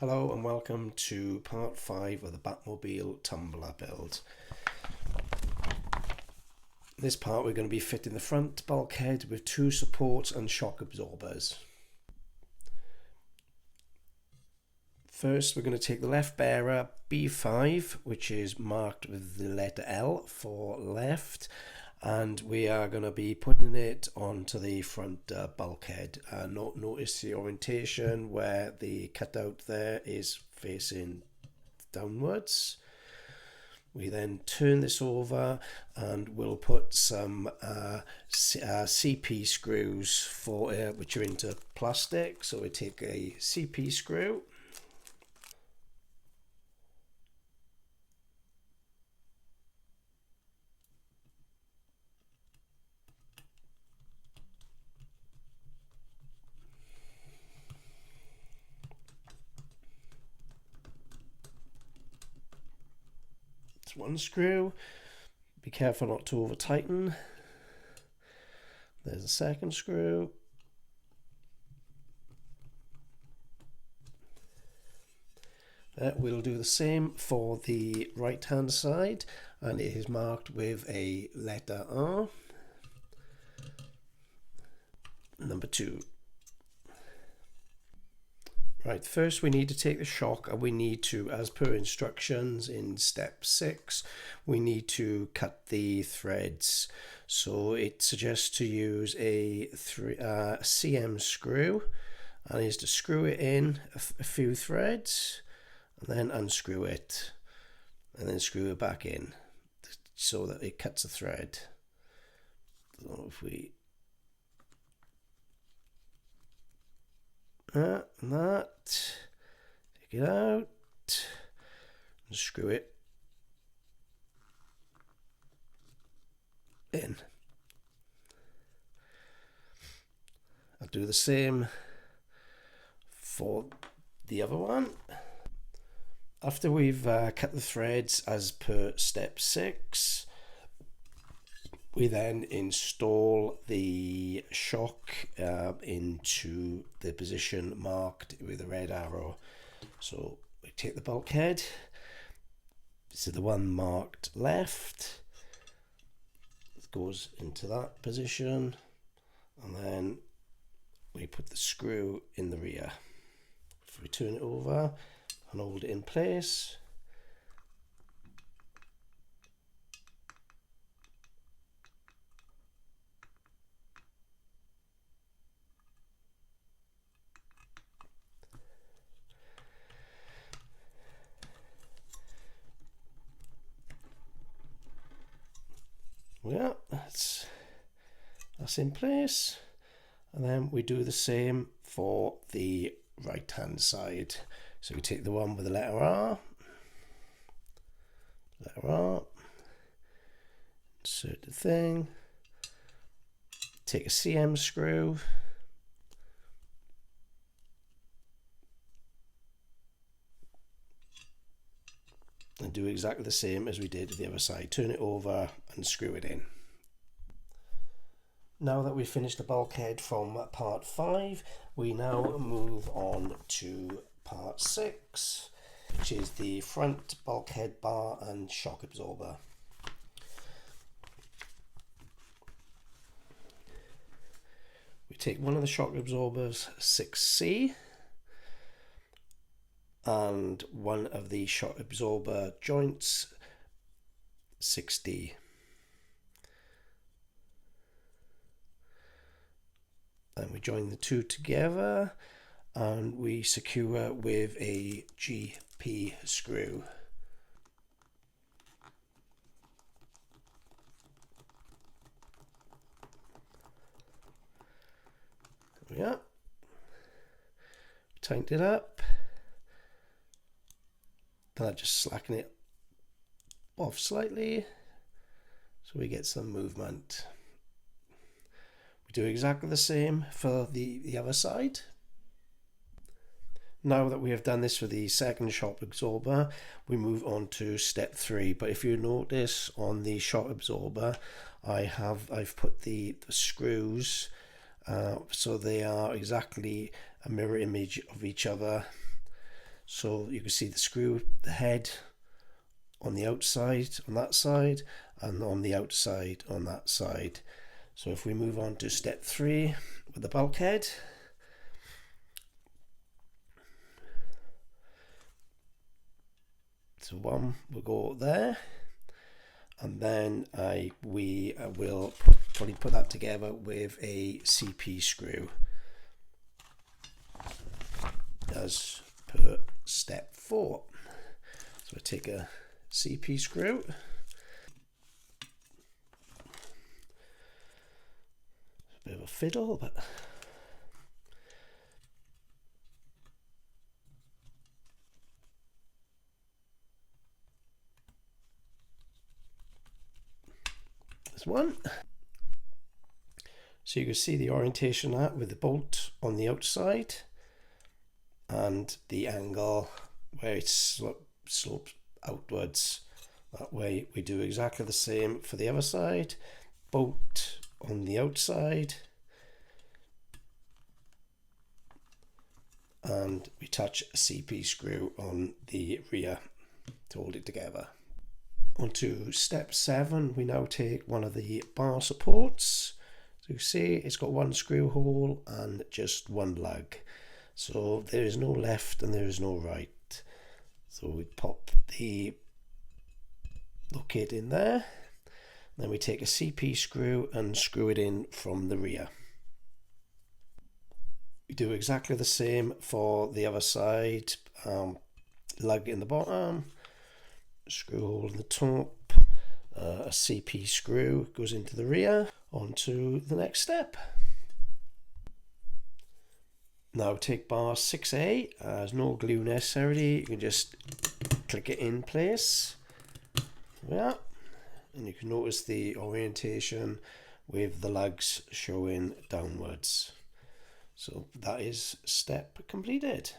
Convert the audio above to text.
Hello and welcome to part 5 of the Batmobile Tumbler build. In this part we're going to be fitting the front bulkhead with 2 supports and shock absorbers. First we're going to take the left bearer B5, which is marked with the letter L for left, and we are going to be putting it onto the front bulkhead. Notice the orientation where the cutout there is facing downwards. We then turn this over and we'll put some CP screws for which are into plastic. So we take a CP screw, one screw. Be careful not to over tighten. There's a second screw. We'll do the same for the right hand side, and it is marked with a letter R. Number 2. Right, first we need to take the shock, and we need to, as per instructions in step 6, we need to cut the threads. So it suggests to use a CM screw, and is to screw it in a few threads and then unscrew it and then screw it back in so that it cuts the thread. So if we that, take it out and screw it in. I'll do the same for the other one. After we've cut the threads as per step 6, we then install the shock into the position marked with a red arrow. So we take the bulkhead, this is the one marked left, it goes into that position, and then we put the screw in the rear. If we turn it over and hold it in place, yeah, that's in place. And then we do the same for the right hand side. So we take the one with the letter R, insert the thing, take a CM screw, and do exactly the same as we did to the other side. Turn it over and screw it in. Now that we've finished the bulkhead from part 5, we now move on to part 6, which is the front bulkhead bar and shock absorber. We take one of the shock absorbers 6C and one of the shock absorber joints 6D. And we join the two together and we secure with a GP screw. There we are. Tighten it up. Then I just slacken it off slightly so we get some movement. We do exactly the same for the other side. Now that we have done this for the second shock absorber, we move on to step 3. But if you notice on the shock absorber, I've put the screws so they are exactly a mirror image of each other. So you can see the screw, the head on the outside on that side and on the outside on that side. So if we move on to step 3 with the bulkhead, so one will go there, and then we will probably put that together with a CP screw as per step 4. So I take a CP screw, a bit of a fiddle, but there's one. So you can see the orientation of that with the bolt on the outside and the angle where it slopes outwards. That way we do exactly the same for the other side. Bolt on the outside and we touch a CP screw on the rear to hold it together. On to step 7, we now take one of the bar supports. So you see it's got one screw hole and just one lug. So there is no left and there is no right. So we pop the locate in there. Then we take a CP screw and screw it in from the rear. We do exactly the same for the other side. Lug in the bottom, screw hole in the top, a CP screw goes into the rear. On to the next step. Now take bar 6A, there's no glue necessary, you can just click it in place. Yeah, and you can notice the orientation with the lugs showing downwards. So that is step completed.